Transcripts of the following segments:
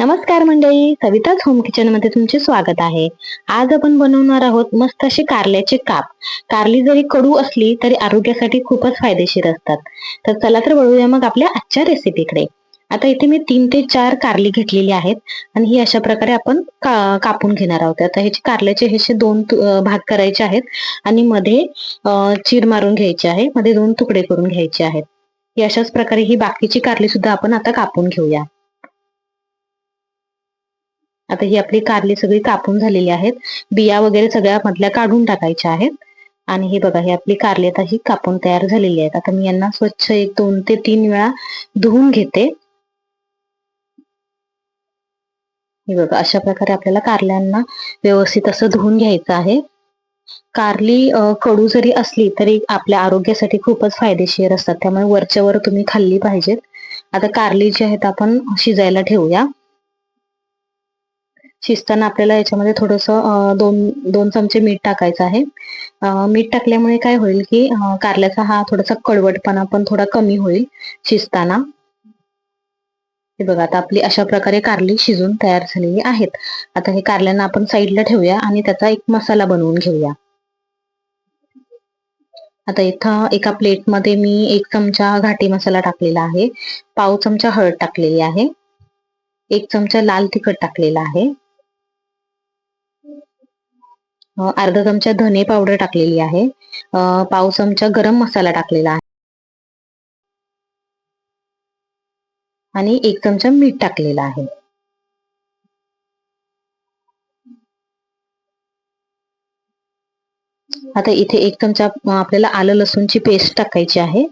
नमस्कार मंडळी, सविताच home kitchen मध्ये तुमचे स्वागत आहे. आज आपण बनवणार आहोत मस्त असे कारल्याचे काप. कारली जरी कडू असली तरी आरोग्यासाठी खूपच फायदेशीर असतात. तर चला तर वळूया मग आपल्या आजच्या रेसिपीकडे. आता इथे मी 3 ते 4 कारली घेतलेली आहेत आणि ही अशा प्रकारे आपण कापून घेणार आहोत. आता ह्याचे कारल्याचे हे दोन भाग करायचे आहेत आणि मध्ये चीर मारून घ्यायची आहे. मध्ये 2 तुकडे करून घ्यायचे आहेत. ही अशाच प्रकारे ही बाकीची कारली सुद्धा आपण आता कापून घेऊया. आता ही आपली कारली सगळी कापून झालेली आहेत. बिया वगैरे सगळ्या मधल्या काढून टाकायच्या आहेत. आणि हे बघा, ही आपली कारली आता ही कापून तयार झालेली आहेत. आता मी यांना स्वच्छ 1 2 ते 3 वेळा धुवून घेते. हे बघा, अशा प्रकारे आपल्याला कारल्यांना व्यवस्थित असं धुवून घ्यायचं आहे. कारली कडू जरी असली तरी आपल्या आरोग्यासाठी खूपच फायदेशीर असतात, त्यामुळे वरच्या वर तुम्ही खाल्ली पाहिजेत. आता कारली जी आहेत आपण शिजायला ठेवूया. शिजताना आपल्याला याच्यामध्ये थोडस 2 चमचे मीठ टाकायचं आहे. मीठ टाकल्यामुळे काय होईल की कारल्याचा हा थोडासा कडवटपणा पण थोडा कमी होईल शिजताना. हे बघा, आता आपली अशा प्रकारे कारली शिजून तयार झालेली आहेत. आता हे कारल्यांना आपण साईडला ठेवूया आणि त्याचा एक मसाला बनवून घेऊया. आता इथं एका प्लेटमध्ये मी 1 चमचा घाटी मसाला टाकलेला आहे, 1/2 चमचा हळद टाकलेली आहे, 1 चमचा लाल तिखट टाकलेला आहे, अर्धा चमचा धने पावडर टाकलेली आहे, 1/2 चमचा गरम मसाला टाकलेला आहे आणि 1 चमचा मीठ टाकलेला आहे. आता इथे 1 चमचा आपल्याला आलं लसूणची पेस्ट टाकायची आहे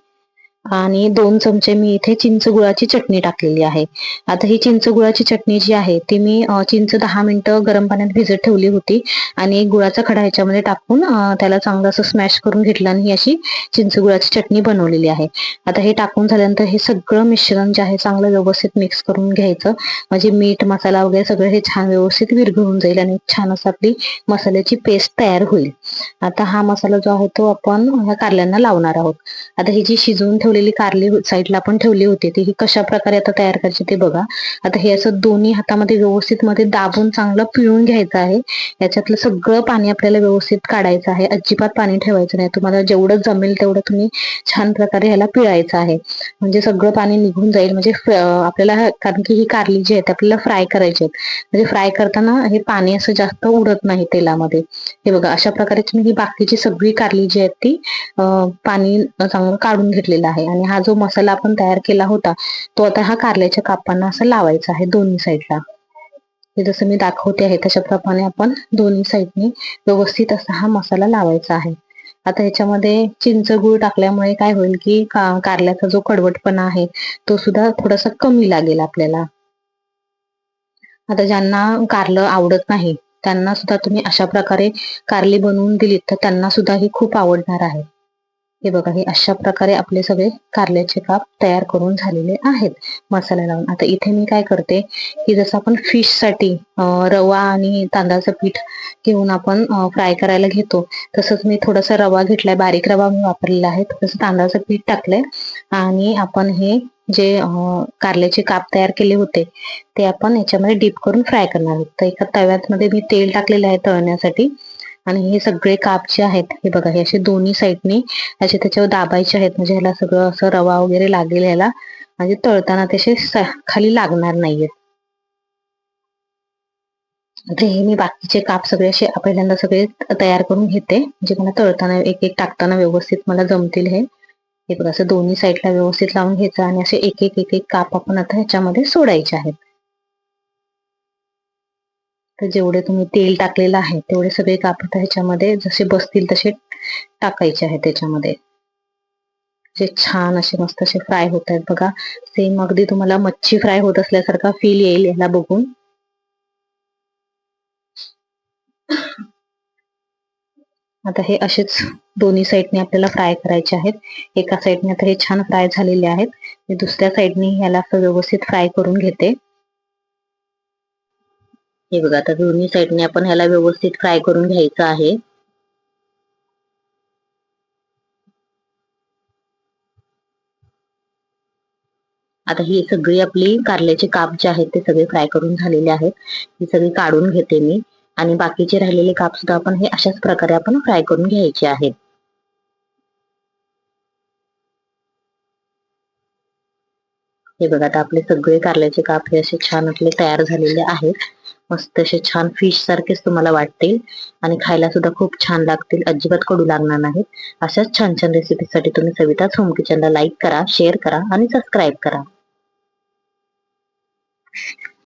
आणि 2 चमचे मी इथे चिंच गुळाची चटणी टाकलेली आहे. आता ही चिंच गुळाची चटणी जी आहे ती मी चिंच 10 मिनिटं गरम पाण्यात भिजत ठेवली होती आणि एक गुळाचा खडा ह्याच्यामध्ये टाकून त्याला चांगलं असं स्मॅश करून घेतलं आणि ही अशी चिंच गुळाची चटणी बनवलेली आहे. आता हे टाकून झाल्यानंतर हे सगळं मिश्रण जे आहे चांगलं व्यवस्थित मिक्स करून घ्यायचं, म्हणजे मीठ मसाला वगैरे सगळं हे छान व्यवस्थित विरघळून जाईल आणि छान असं आपली मसाल्याची पेस्ट तयार होईल. आता हा मसाला जो आहे तो आपण ह्या कारल्यांना लावणार आहोत. आता ही जी शिजवून ठेवलेली कारली साईडला आपण ठेवली होती ती ही कशा प्रकारे आता तयार करायची ते बघा. आता हे असं दोन्ही हातामध्ये व्यवस्थित मध्ये दाबून चांगलं पिळून घ्यायचं आहे. याच्यातलं सगळं पाणी आपल्याला व्यवस्थित काढायचं आहे, अजिबात पाणी ठेवायचं नाही. तुम्हाला जेवढं जमेल तेवढं तुम्ही छान प्रकारे ह्याला पिळायचं आहे, म्हणजे सगळं पाणी निघून जाईल. म्हणजे आपल्याला, कारण की ही कारली जी आहे आपल्याला फ्राय करायची आहेत, म्हणजे फ्राय करताना हे पाणी असं जास्त उडत नाही तेलामध्ये. हे बघा, अशा प्रकारे तुम्ही ही बाकीची सगळी कारली जी आहेत ती पाणी चांगलं काढून घेतलेला आहे. आणि हा जो मसाला आपण तयार केला होता तो आता हा कारल्याच्या कापांना असं लावायचा आहे दोन्ही साईडला. हे जसं मी दाखवते आहे तशाप्रमाणे आपण दोन्ही साईडनी व्यवस्थित असा हा मसाला लावायचा आहे. आता ह्याच्यामध्ये चिंच गूळ टाकल्यामुळे काय होईल की कारल्याचा जो कडवटपणा आहे तो सुद्धा थोडासा कमी लागेल आपल्याला. आता ज्यांना कारलं आवडत नाही त्यांना सुद्धा तुम्ही अशा प्रकारे कारली बनवून दिलीत तर त्यांना सुद्धा ही खूप आवडणार आहे. हे बघा, हे अशा प्रकारे आपले सगळे कारल्याचे काप तयार करून झालेले आहेत मसाला लावून. आता इथे मी काय करते की जसं आपण फिश साठी रवा आणि तांदळाचं पीठ घेऊन आपण फ्राय करायला घेतो, तसंच मी थोडासा रवा घेतलाय, बारीक रवा मी वापरलेला आहे, थोडंसं तांदळाचं पीठ टाकलंय आणि आपण हे जे कारल्याचे काप तयार केले होते ते आपण याच्यामध्ये डीप करून फ्राय करणार आहोत. तर एका तव्यात मध्ये मी तेल टाकलेलं आहे तळण्यासाठी आणि हे सगळे काप जे आहेत हे बघा, हे असे दोन्ही साईडनी असे त्याच्यावर दाबायचे आहेत, म्हणजे ह्याला सगळं असं रवा वगैरे लागेल ह्याला, म्हणजे तळताना तसे खाली लागणार नाहीयेत. आता हे मी बाकीचे काप सगळे असे पहिल्यांदा सगळे तयार करून घेते, म्हणजे मला तळताना एक एक टाकताना व्यवस्थित मला जमतील. हे बघा, असं दोन्ही साईडला व्यवस्थित लावून घ्यायचं आणि असे एक एक एक एक काप आपण आता ह्याच्यामध्ये सोडायचे आहेत. तर जेवढे तुम्ही तेल टाकलेलं आहे तेवढे सगळे काप आता ह्याच्यामध्ये जसे बसतील तसे टाकायचे आहेत त्याच्यामध्ये. जे छान असे मस्त असे फ्राय होत आहेत बघा, सेम अगदी तुम्हाला मच्छी फ्राय होत असल्यासारखा फील येईल याला बघून. आता हे असेच दोन्ही साईडने आपल्याला फ्राय करायचे आहेत. एका साईडने आता हे छान फ्राय झालेले आहेत, मी दुसऱ्या साईडने याला व्यवस्थित फ्राय करून घेते. हे बघा, आता दोन्ही साईडने आपण ह्याला व्यवस्थित फ्राय करून घ्यायचं आहे. आता ही सगळी आपली कारल्याचे काप जे आहेत ते सगळे फ्राय करून झालेले आहेत. ही सगळी काढून घेते मी आणि बाकीचे राहिलेले काप सुद्धा आपण हे अशाच प्रकारे आपण फ्राय करून घ्यायचे आहेत. हे बघा आता आपले सगळे कारल्याचे काप हे असे छान आपले तयार झालेले आहेत. मस्त असे छान फिश सारखेच तुम्हाला वाटतील आणि खायला सुद्धा खूप छान लागतील, अजिबात कडू लागणार नाहीत. अशाच छान छान रेसिपीसाठी तुम्ही सविताच होम किचनला लाईक करा, शेअर करा आणि सबस्क्राईब करा.